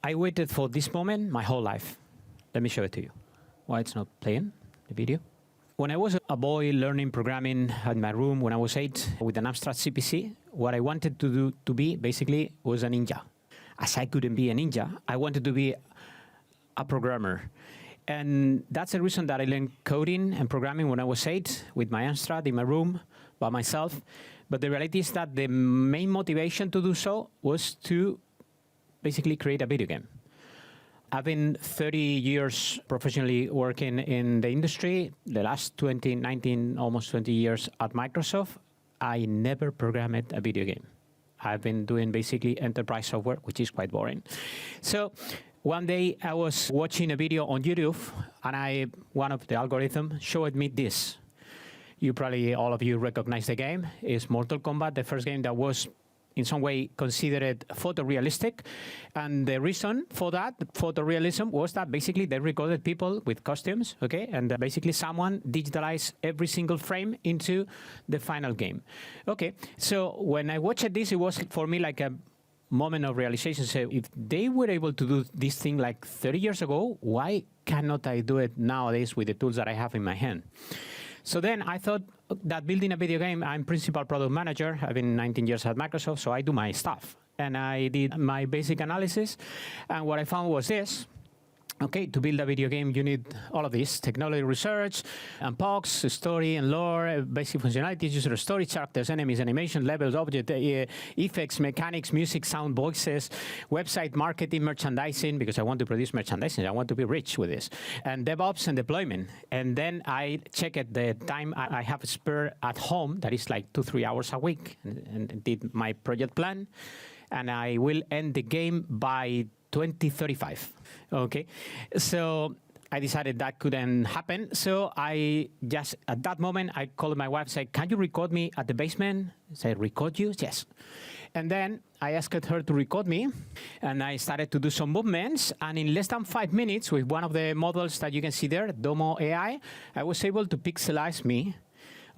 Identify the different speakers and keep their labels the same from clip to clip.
Speaker 1: I waited for this moment my whole life. Let me show it to you. Why it's not playing, the video? When I was a boy learning programming in my room when I was 8 with an Amstrad CPC, what I wanted to do to be basically was a ninja. As I couldn't be a ninja, I wanted to be a programmer. And that's the reason that I learned coding and programming when I was 8 with my Amstrad in my room by myself. But the reality is that the main motivation to do so was to basically create a video game. I've been 30 years professionally working in the industry, the last 19, almost 20 years at Microsoft. I never programmed a video game. I've been doing basically enterprise software, which is quite boring. So one day I was watching a video on YouTube and one of the algorithms showed me this. You probably, all of you recognize the game. It's Mortal Kombat, the first game that was in some way considered photorealistic. And the reason for that photorealism was that basically they recorded people with costumes, okay? And basically someone digitalized every single frame into the final game. Okay, so when I watched this, it was for me like a moment of realization. So if they were able to do this thing like 30 years ago, why cannot I do it nowadays with the tools that I have in my hand? So then I thought that building a video game, I'm principal product manager. I've been 19 years at Microsoft, so I do my stuff. And I did my basic analysis. And what I found was this. Okay, to build a video game, you need all of this: technology research, and POCs, story and lore, basic functionalities, user story, characters, enemies, animation, levels, object, effects, mechanics, music, sound, voices, website marketing, merchandising, because I want to produce merchandising. I want to be rich with this, and DevOps and deployment. And then I check at the time I have spare at home, that is like 2-3 hours a week, and did my project plan, and I will end the game by 2035. Okay, so I decided that couldn't happen. So I just, at that moment, I called my wife, said, "Can you record me at the basement?" I said, "Record you?" "Yes." And then I asked her to record me, and I started to do some movements. And in less than 5 minutes, with one of the models that you can see there, Domo AI, I was able to pixelize me.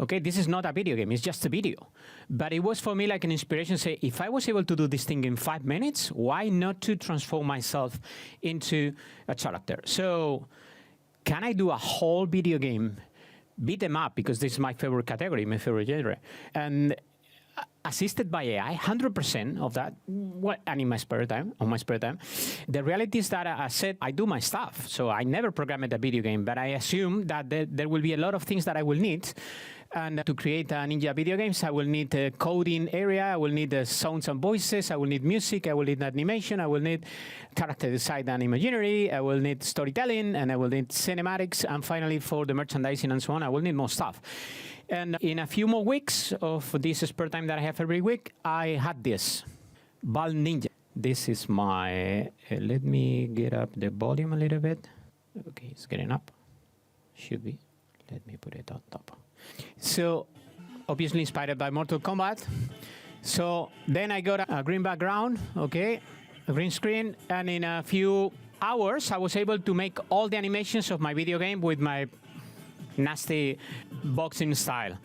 Speaker 1: Okay, this is not a video game, it's just a video. But it was for me like an inspiration to say, if I was able to do this thing in 5 minutes, why not to transform myself into a character? So can I do a whole video game, beat 'em up, because this is my favorite category, my favorite genre, and assisted by AI, 100% of that, and in my spare time, on my spare time. The reality is that I said I do my stuff, so I never programmed a video game, but I assume that there will be a lot of things that I will need. And to create a Ninja video games, I will need a coding area, I will need sounds and voices, I will need music, I will need animation, I will need character design and imagery, I will need storytelling, and I will need cinematics, and finally for the merchandising and so on, I will need more stuff. And in a few more weeks of this spare time that I have every week, I had this, Bal Ninja. This is my, let me get up the volume a little bit. Okay, it's getting up, should be. Let me put it on top. So, obviously inspired by Mortal Kombat. So then I got a green background, okay, a green screen, and in a few hours I was able to make all the animations of my video game with my nasty boxing style.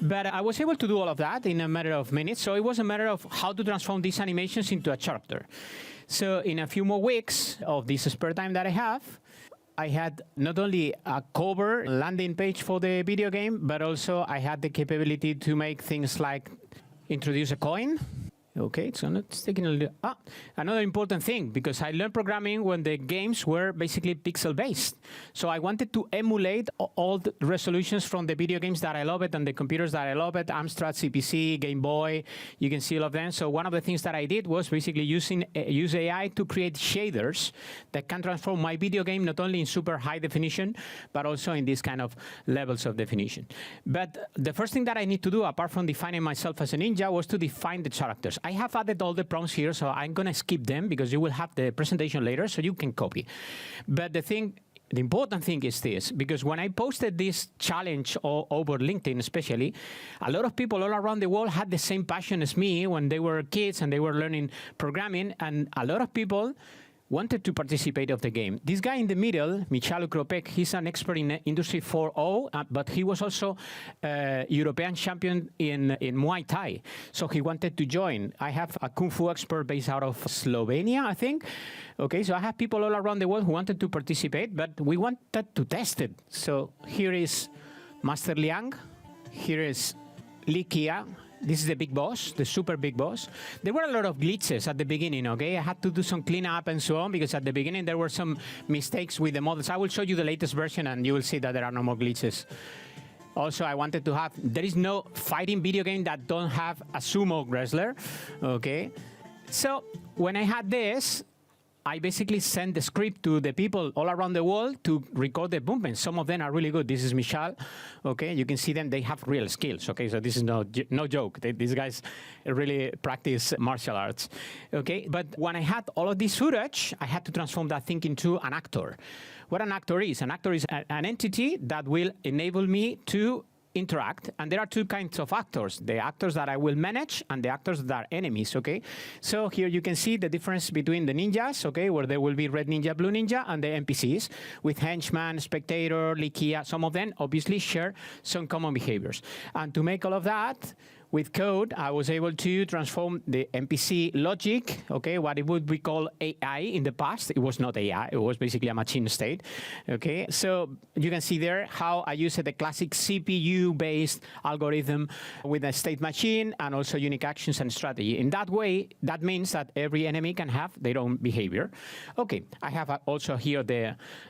Speaker 1: But I was able to do all of that in a matter of minutes, so it was a matter of how to transform these animations into a character. So in a few more weeks of this spare time that I have, I had not only a cover landing page for the video game, but also I had the capability to make things like introduce a coin. Okay, so it's taking a little... another important thing, because I learned programming when the games were basically pixel-based. So I wanted to emulate all the resolutions from the video games that I love it and the computers that I love it, Amstrad, CPC, Game Boy, you can see all of them. So one of the things that I did was basically use AI to create shaders that can transform my video game not only in super high definition, but also in these kind of levels of definition. But the first thing that I need to do, apart from defining myself as a ninja, was to define the characters. I have added all the prompts here, so I'm going to skip them because you will have the presentation later, so you can copy. But the important thing is this, because when I posted this challenge over LinkedIn especially, a lot of people all around the world had the same passion as me when they were kids and they were learning programming, and a lot of people wanted to participate of the game. This guy in the middle, Michal Ukropek, he's an expert in Industry 4.0, but he was also European champion in Muay Thai. So he wanted to join. I have a Kung Fu expert based out of Slovenia, I think. Okay, so I have people all around the world who wanted to participate, but we wanted to test it. So here is Master Liang. Here is Li Kia. This is the big boss, the super big boss. There were a lot of glitches at the beginning, okay? I had to do some cleanup and so on, because at the beginning there were some mistakes with the models. I will show you the latest version and you will see that there are no more glitches. Also, I wanted to have, there is no fighting video game that don't have a sumo wrestler, okay? So when I had this, I basically sent the script to the people all around the world to record the movements. Some of them are really good. This is Michal, okay? You can see them, they have real skills, okay? So this is no joke. These guys really practice martial arts, okay? But when I had all of this footage, I had to transform that thing into an actor. What an actor is an entity that will enable me to interact, and there are two kinds of actors: the actors that I will manage and the actors that are enemies, okay? So here you can see the difference between the ninjas, okay, where there will be red ninja, blue ninja, and the NPCs with henchman, spectator, likia. Some of them obviously share some common behaviors. And to make all of that, with code, I was able to transform the NPC logic, okay, what it would be called AI in the past. It was not AI, it was basically a machine state, okay? So you can see there how I used the classic CPU-based algorithm with a state machine and also unique actions and strategy. In that way, that means that every enemy can have their own behavior. Okay, I have also here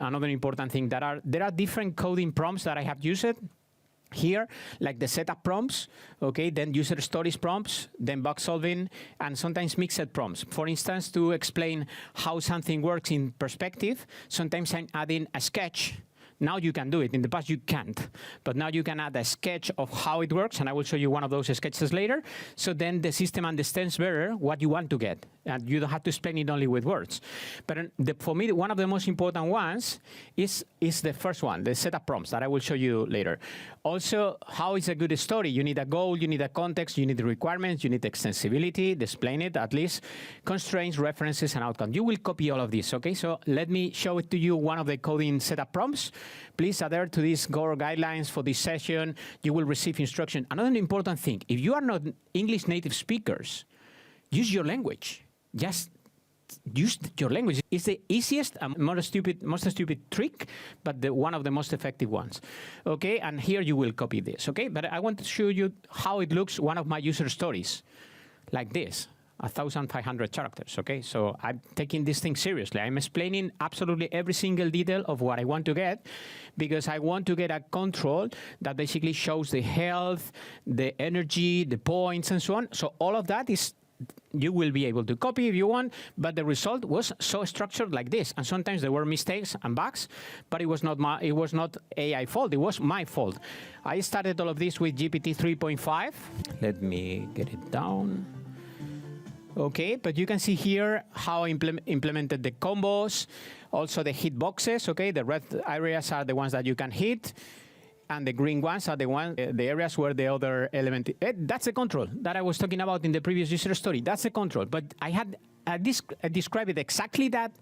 Speaker 1: another important thing, there are different coding prompts that I have used here, like the setup prompts, okay, then user stories prompts, then bug solving, and sometimes mixed prompts. For instance, to explain how something works in perspective, sometimes I'm adding a sketch. Now you can do it. In the past, you can't. But now you can add a sketch of how it works, and I will show you one of those sketches later. So then the system understands better what you want to get, and you don't have to explain it only with words. But for me, one of the most important ones is the first one, the setup prompts, that I will show you later. Also, how is a good story? You need a goal, you need a context, you need the requirements, you need extensibility, explain it at least, constraints, references, and outcomes. You will copy all of this, okay? So let me show it to you, one of the coding setup prompts. Please adhere to these core guidelines for this session. You will receive instruction. Another important thing, if you are not English native speakers, use your language. Just use your language. It's the easiest and most stupid trick, but one of the most effective ones. Okay, and here you will copy this, okay? But I want to show you how it looks, one of my user stories, like this. 1,500 characters, okay? So I'm taking this thing seriously. I'm explaining absolutely every single detail of what I want to get, because I want to get a control that basically shows the health, the energy, the points, and so on. So all of that is, you will be able to copy if you want, but the result was so structured like this. And sometimes there were mistakes and bugs, but it was not AI fault, it was my fault. I started all of this with GPT 3.5. Let me get it down. Okay, but you can see here how I implemented the combos, also the hitboxes, okay? The red areas are the ones that you can hit, and the green ones are the areas where the other element. That's the control that I was talking about in the previous user story. That's the control, but I described it exactly that.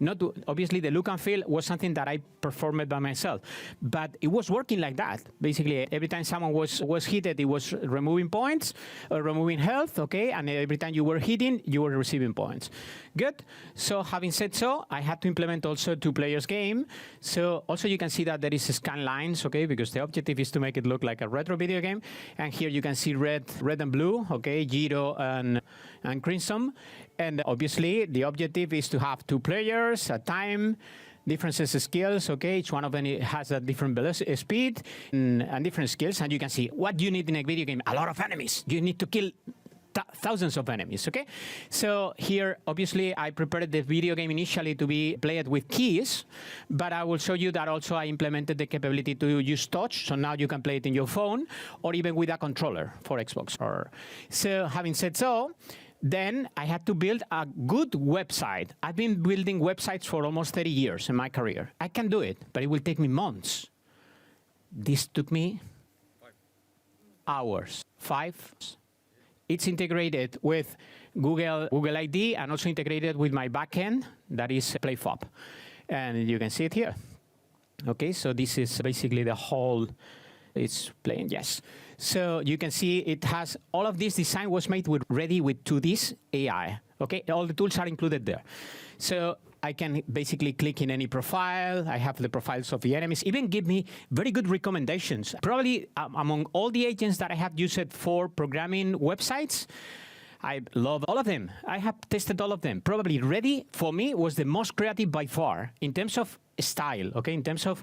Speaker 1: Not obviously the look and feel was something that I performed by myself, but it was working like that. Basically, every time someone was hit, it was removing points, removing health, okay, and every time you were hitting, you were receiving points. Good. So having said so, I had to implement also 2 players game. So also you can see that there is scan lines, okay, because the objective is to make it look like a retro video game. And here you can see red and blue, okay, Giro and Crimson. And obviously, the objective is to have 2 players, a time, differences of skills, okay? Each one of them has a different velocity, speed, and different skills. And you can see what you need in a video game. A lot of enemies. You need to kill thousands of enemies, okay? So here, obviously, I prepared the video game initially to be played with keys, but I will show you that also I implemented the capability to use touch, so now you can play it in your phone, or even with a controller for Xbox. So having said so, then I had to build a good website. I've been building websites for almost 30 years in my career. I can do it, but it will take me months. This took me hours. 5. it's integrated with Google ID and also integrated with my backend, that is PlayFop. And you can see it here. Okay, so this is basically the whole, it's playing, yes. So you can see it has, all of this design was made ready with 2D's AI. Okay, all the tools are included there. So I can basically click in any profile. I have the profiles of the enemies, even give me very good recommendations. Probably among all the agents that I have used for programming websites, I love all of them. I have tested all of them. Probably Ready, for me, was the most creative by far in terms of style, okay? In terms of,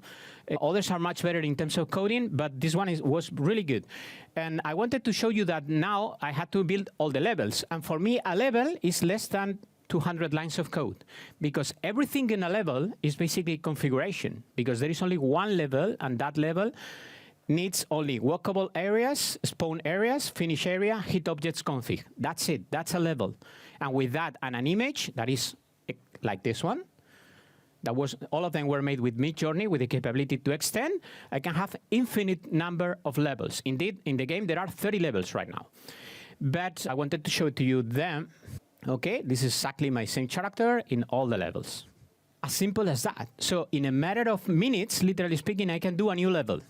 Speaker 1: others are much better in terms of coding, but this one was really good. And I wanted to show you that now I had to build all the levels. And for me, a level is less than 200 lines of code, because everything in a level is basically configuration, because there is only one level, and that level needs only walkable areas, spawn areas, finish area, hit objects config. That's it. That's a level. And with that and an image that is like this one, that was, all of them were made with Midjourney with the capability to extend, I can have infinite number of levels. Indeed, in the game, there are 30 levels right now. But I wanted to show to you them. Okay, this is exactly my same character in all the levels. As simple as that. So in a matter of minutes, literally speaking, I can do a new level.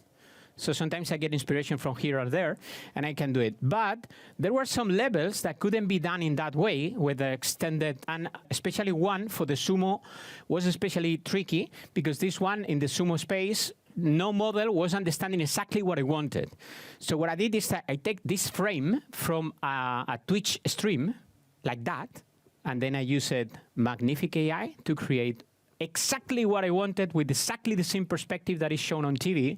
Speaker 1: So sometimes I get inspiration from here or there, and I can do it. But there were some levels that couldn't be done in that way with the extended, and especially one for the sumo was especially tricky, because this one in the sumo space, no model was understanding exactly what I wanted. So what I did is that I take this frame from a Twitch stream, like that, and then I used Magnific AI to create exactly what I wanted with exactly the same perspective that is shown on TV.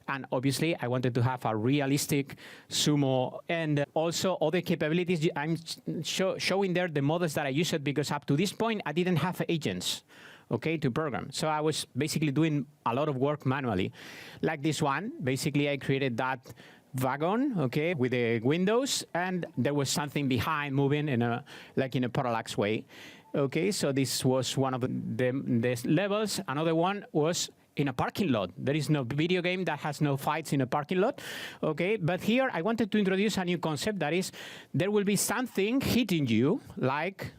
Speaker 1: And obviously, I wanted to have a realistic sumo, and also other capabilities. I'm showing there the models that I used, because up to this point, I didn't have agents, okay, to program. So I was basically doing a lot of work manually. Like this one, basically I created that wagon, okay, with the windows, and there was something behind moving in a, like in a parallax way. Okay, so this was one of the levels. Another one was in a parking lot. There is no video game that has no fights in a parking lot, okay? But here I wanted to introduce a new concept, that is, there will be something hitting you, like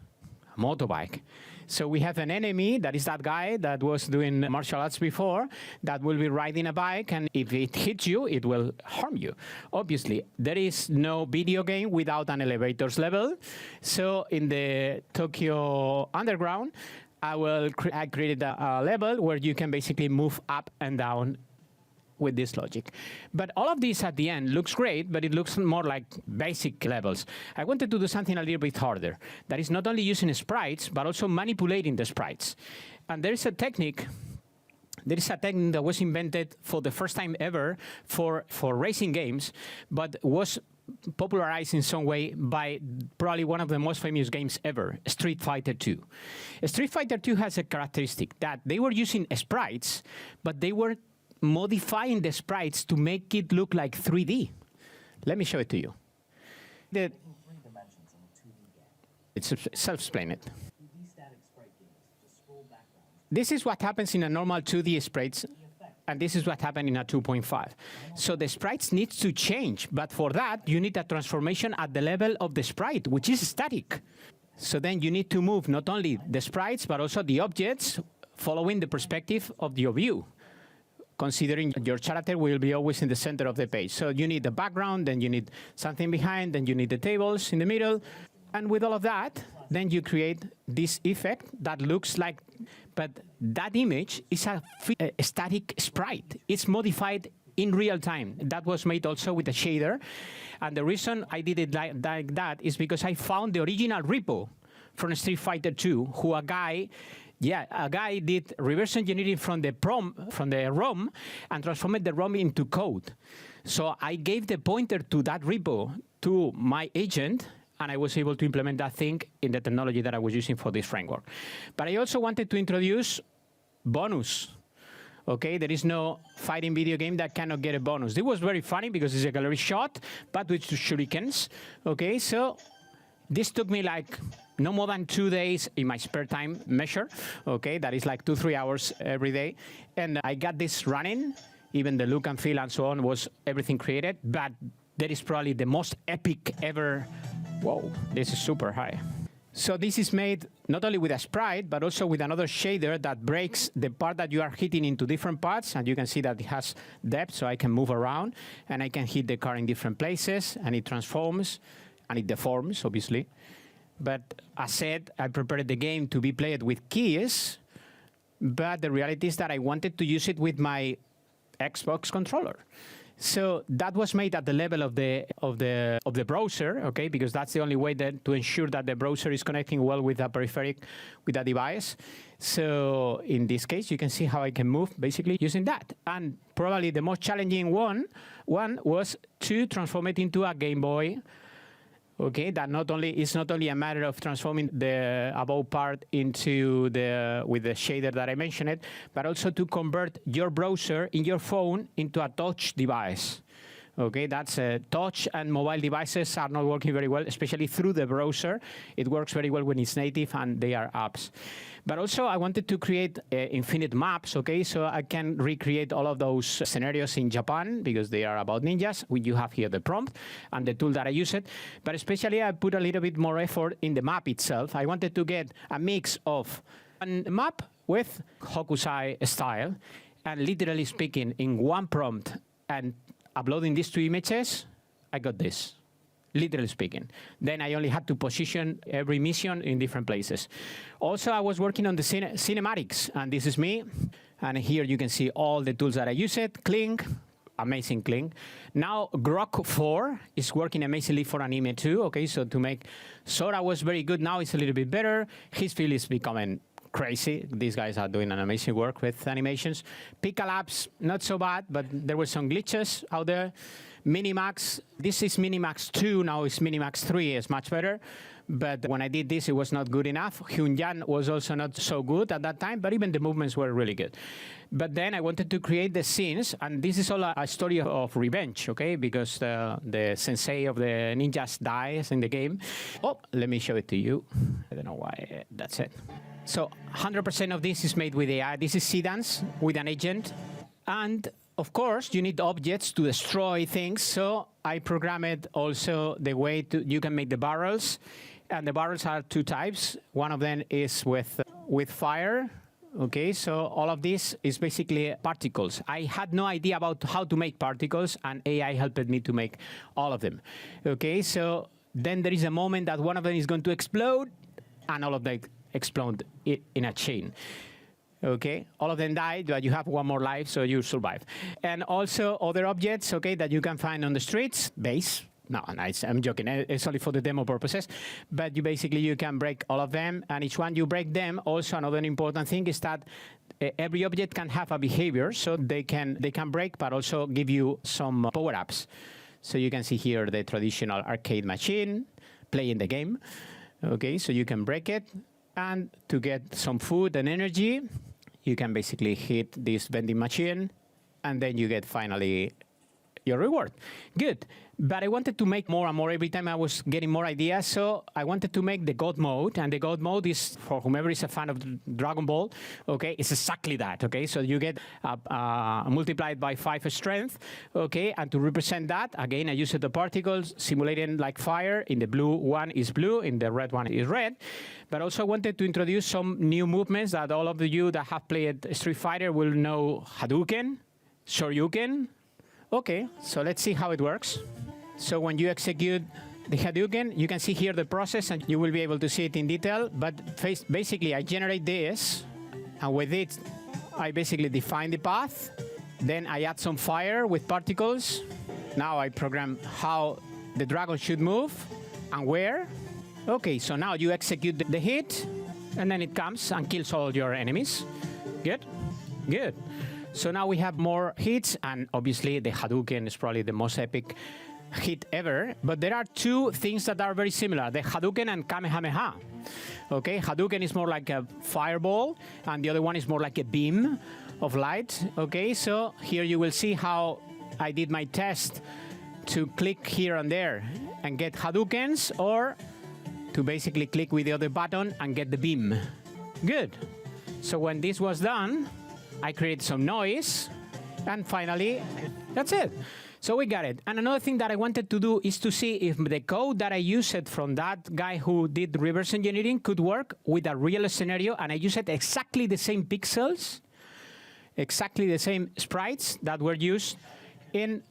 Speaker 1: a motorbike. So we have an enemy, that is that guy that was doing martial arts before, that will be riding a bike, and if it hits you, it will harm you. Obviously, there is no video game without an elevators level. So in the Tokyo Underground, I created a level where you can basically move up and down with this logic. But all of this at the end looks great, but it looks more like basic levels. I wanted to do something a little bit harder. That is not only using sprites, but also manipulating the sprites. And there is a technique that was invented for the first time ever for racing games, but was popularized in some way by probably one of the most famous games ever, Street Fighter 2. Street Fighter 2 has a characteristic that they were using sprites, but they were modifying the sprites to make it look like 3D. Let me show it to you. It's self-explained. This is what happens in a normal 2D sprites, and this is what happened in a 2.5. So the sprites need to change, but for that, you need a transformation at the level of the sprite, which is static. So then you need to move not only the sprites, but also the objects following the perspective of your view, considering your character will be always in the center of the page. So you need the background, then you need something behind, then you need the tables in the middle. And with all of that, then you create this effect that looks like, but that image is a static sprite. It's modified in real time. That was made also with a shader. And the reason I did it like that is because I found the original repo from Street Fighter 2, who a guy did reverse engineering from the ROM and transformed the ROM into code. So I gave the pointer to that repo to my agent, and I was able to implement that thing in the technology that I was using for this framework. But I also wanted to introduce bonus. Okay, there is no fighting video game that cannot get a bonus. It was very funny because it's a gallery shot, but with shurikens. Okay, so this took me like no more than 2 days in my spare time measure. Okay, that is like 2-3 hours every day. And I got this running. Even the look and feel and so on was everything created. But that is probably the most epic ever. Whoa, this is super high. So this is made not only with a sprite, but also with another shader that breaks the part that you are hitting into different parts. And you can see that it has depth, so I can move around, and I can hit the car in different places, and it transforms, and it deforms, obviously. But as said, I prepared the game to be played with keys, but the reality is that I wanted to use it with my Xbox controller. So that was made at the level of the browser, okay? Because that's the only way that to ensure that the browser is connecting well with a peripheral, with a device. So in this case, you can see how I can move basically using that. And probably the most challenging one was to transform it into a Game Boy. Okay, that it's not only a matter of transforming the above part into with the shader that I mentioned, but also to convert your browser in your phone into a touch device. Okay, that's touch and mobile devices are not working very well, especially through the browser. It works very well when it's native and they are apps. But also I wanted to create infinite maps, okay, so I can recreate all of those scenarios in Japan because they are about ninjas. You have here the prompt and the tool that I use it. But especially I put a little bit more effort in the map itself. I wanted to get a mix of a map with Hokusai style, and literally speaking, in one prompt and uploading these two images, I got this, literally speaking. Then I only had to position every mission in different places. Also, I was working on the cinematics, and this is me. And here you can see all the tools that I use it. Clink, amazing Clink. Now, Grok 4 is working amazingly for Anime 2, okay, so to make Sora was very good, now it's a little bit better. His feel is becoming crazy. These guys are doing an amazing work with animations. Pika Labs, not so bad, but there were some glitches out there. Minimax, this is Minimax 2, now it's Minimax 3, it's much better. But when I did this, it was not good enough. Hyunjan was also not so good at that time, but even the movements were really good. But then I wanted to create the scenes, and this is all a story of revenge, okay? Because the sensei of the ninjas dies in the game. Oh, let me show it to you. I don't know why, that's it. So 100% of this is made with AI. This is Seedance with an agent. And of course, you need objects to destroy things. So I programmed also the way you can make the barrels. And the barrels are two types. One of them is with fire. Okay, so all of this is basically particles. I had no idea about how to make particles, and AI helped me to make all of them. Okay, so then there is a moment that one of them is going to explode, and all of them explode in a chain. Okay, all of them died, but you have one more life, so you survive. And also other objects, okay, that you can find on the streets, base. No, I'm joking, it's only for the demo purposes. But you can break all of them, and each one you break them. Also, another important thing is that every object can have a behavior, so they can break, but also give you some power-ups. So you can see here the traditional arcade machine, playing the game. Okay, so you can break it. And to get some food and energy, you can basically hit this vending machine, and then you get finally your reward. Good. But I wanted to make more and more every time I was getting more ideas, so I wanted to make the God mode, and the God mode is, for whomever is a fan of Dragon Ball, okay, it's exactly that, okay? So you get multiplied by 5 strength, okay? And to represent that, again, I used the particles simulating like fire. In the blue one is blue, in the red one is red. But also I wanted to introduce some new movements that all of you that have played Street Fighter will know: Hadouken, Shoryuken. Okay, so let's see how it works. So when you execute the Hadouken, you can see here the process, and you will be able to see it in detail. But basically, I generate this, and with it, I basically define the path. Then I add some fire with particles. Now I program how the dragon should move and where. Okay, so now you execute the hit, and then it comes and kills all your enemies. Good? Good. So now we have more hits, and obviously the Hadouken is probably the most epic hit ever. But there are two things that are very similar: the Hadouken and Kamehameha. Okay, Hadouken is more like a fireball, and the other one is more like a beam of light. Okay, so here you will see how I did my test to click here and there and get Hadoukens, or to basically click with the other button and get the beam. Good. So when this was done, I created some noise, and finally, that's it. So we got it. And another thing that I wanted to do is to see if the code that I used from that guy who did reverse engineering could work with a real scenario. And I used exactly the same pixels, exactly the same sprites that were used in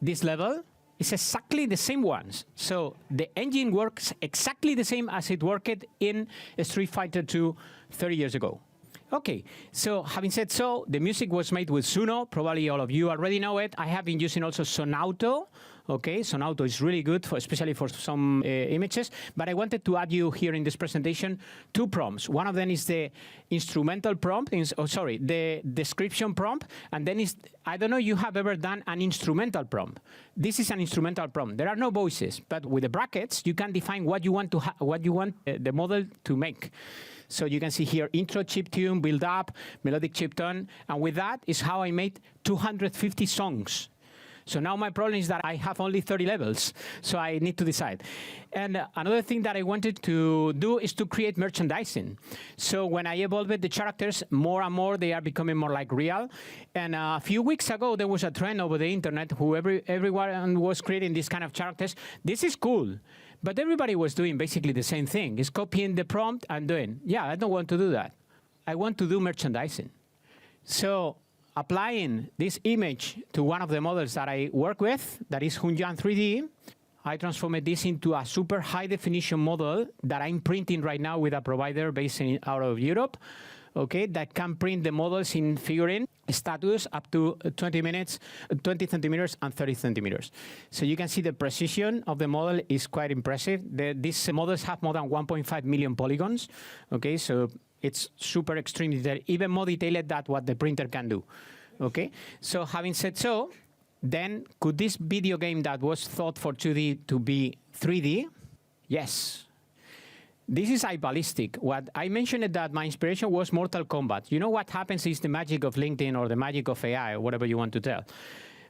Speaker 1: this level. It's exactly the same ones. So the engine works exactly the same as it worked in Street Fighter 2 30 years ago. Okay, so having said so, the music was made with Suno. Probably all of you already know it. I have been using also Sonauto. Okay, Sonauto is really good, especially for some images. But I wanted to add you here in this presentation 2 prompts. One of them is the instrumental prompt, the description prompt. And then I don't know if you have ever done an instrumental prompt. This is an instrumental prompt. There are no voices, but with the brackets, you can define what you want the model to make. So you can see here, intro chip tune, build up, melodic chip tone. And with that is how I made 250 songs. So now my problem is that I have only 30 levels. So I need to decide. And another thing that I wanted to do is to create merchandising. So when I evolved the characters, more and more they are becoming more like real. And a few weeks ago, there was a trend over the internet who everyone was creating these kind of characters. This is cool. But everybody was doing basically the same thing. It's copying the prompt and doing, yeah, I don't want to do that. I want to do merchandising. So applying this image to one of the models that I work with, that is Hunyuan 3D, I transformed this into a super high definition model that I'm printing right now with a provider based out of Europe, okay, that can print the models in figurine status up to 20 centimeters and 30 centimeters. So you can see the precision of the model is quite impressive. These models have more than 1.5 million polygons, okay, so it's super extreme detail, even more detailed than what the printer can do, okay? So having said so, then could this video game that was thought for 2D to be 3D? Yes. This is iBallistic. What I mentioned that my inspiration was Mortal Kombat. You know what happens is the magic of LinkedIn or the magic of AI, or whatever you want to tell.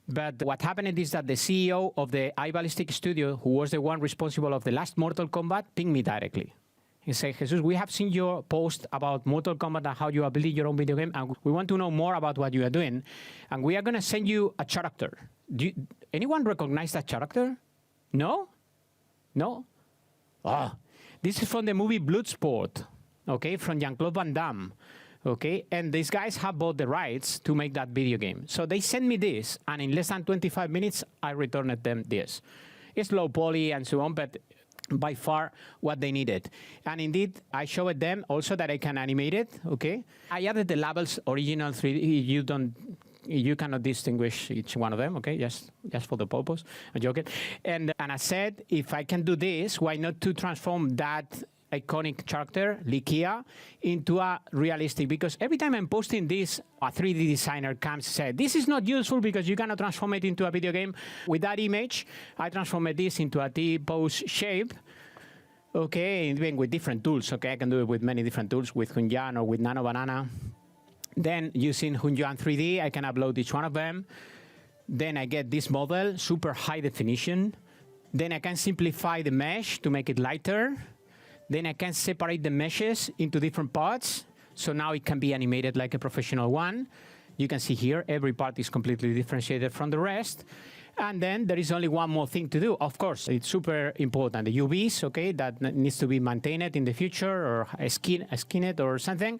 Speaker 1: But what happened is that the CEO of the iBallistic studio, who was the one responsible of the last Mortal Kombat, pinged me directly. He said, Jesus, we have seen your post about Mortal Kombat and how you are building your own video game, and we want to know more about what you are doing. And we are going to send you a character. Anyone recognize that character? No? No? Oh. This is from the movie Bloodsport, okay, from Jean-Claude Van Damme, okay? And these guys have bought the rights to make that video game. So they sent me this, and in less than 25 minutes, I returned them this. It's low poly and so on, but by far what they needed. And indeed, I showed them also that I can animate it, okay? I added the labels original 3D. You cannot distinguish each one of them, okay? Just for the purpose. I'm joking. And I said, if I can do this, why not to transform that iconic character, Likia, into a realistic? Because every time I'm posting this, a 3D designer comes and says, this is not useful because you cannot transform it into a video game. With that image, I transformed this into a T-pose shape, okay, even with different tools, okay? I can do it with many different tools, with Hunyuan or with Nano Banana. Then using Hunyuan 3D, I can upload each one of them. Then I get this model, super high definition. Then I can simplify the mesh to make it lighter. Then I can separate the meshes into different parts. So now it can be animated like a professional one. You can see here, every part is completely differentiated from the rest. And then there is only one more thing to do. Of course, it's super important. The UVs, okay, that needs to be maintained in the future, or skin it or something.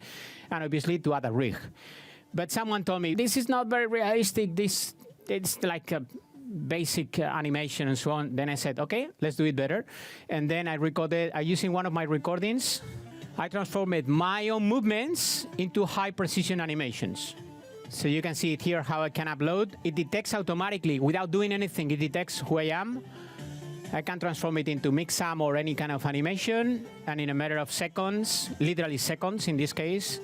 Speaker 1: And obviously to add a rig. But someone told me, this is not very realistic. It's like a basic animation and so on. Then I said, okay, let's do it better. And then I recorded, using one of my recordings, I transformed my own movements into high precision animations. So you can see it here, how I can upload. It detects automatically, without doing anything, it detects who I am. I can transform it into mix-am or any kind of animation. And in a matter of seconds, literally seconds in this case,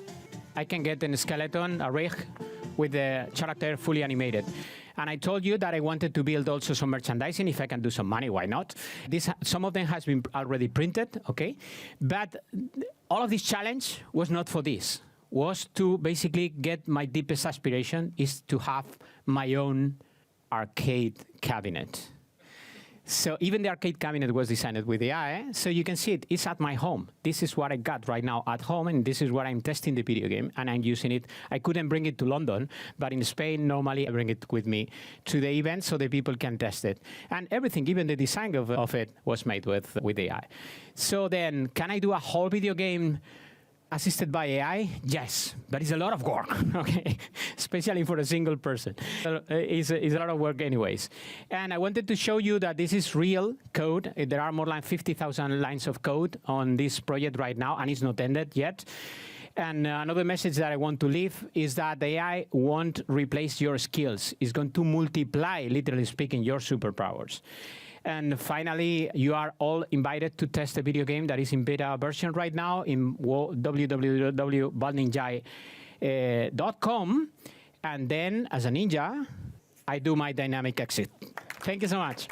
Speaker 1: I can get a skeleton, a rig, with the character fully animated. And I told you that I wanted to build also some merchandising. If I can do some money, why not? Some of them has been already printed, okay? But all of this challenge was not for this. Was to basically get my deepest aspiration is to have my own arcade cabinet. So even the arcade cabinet was designed with AI. So you can see it. It's at my home. This is what I got right now at home, and this is what I'm testing the video game, and I'm using it. I couldn't bring it to London, but in Spain, normally I bring it with me to the event so the people can test it. And everything, even the design of it, was made with AI. So then, can I do a whole video game assisted by AI? Yes, but it's a lot of work, okay? Especially for a single person. It's a lot of work anyways. And I wanted to show you that this is real code. There are more than 50,000 lines of code on this project right now, and it's not ended yet. And another message that I want to leave is that the AI won't replace your skills. It's going to multiply, literally speaking, your superpowers. And finally, you are all invited to test the video game that is in beta version right now in www.baldninja.com. And then, as a ninja, I do my dynamic exit. Thank you so much.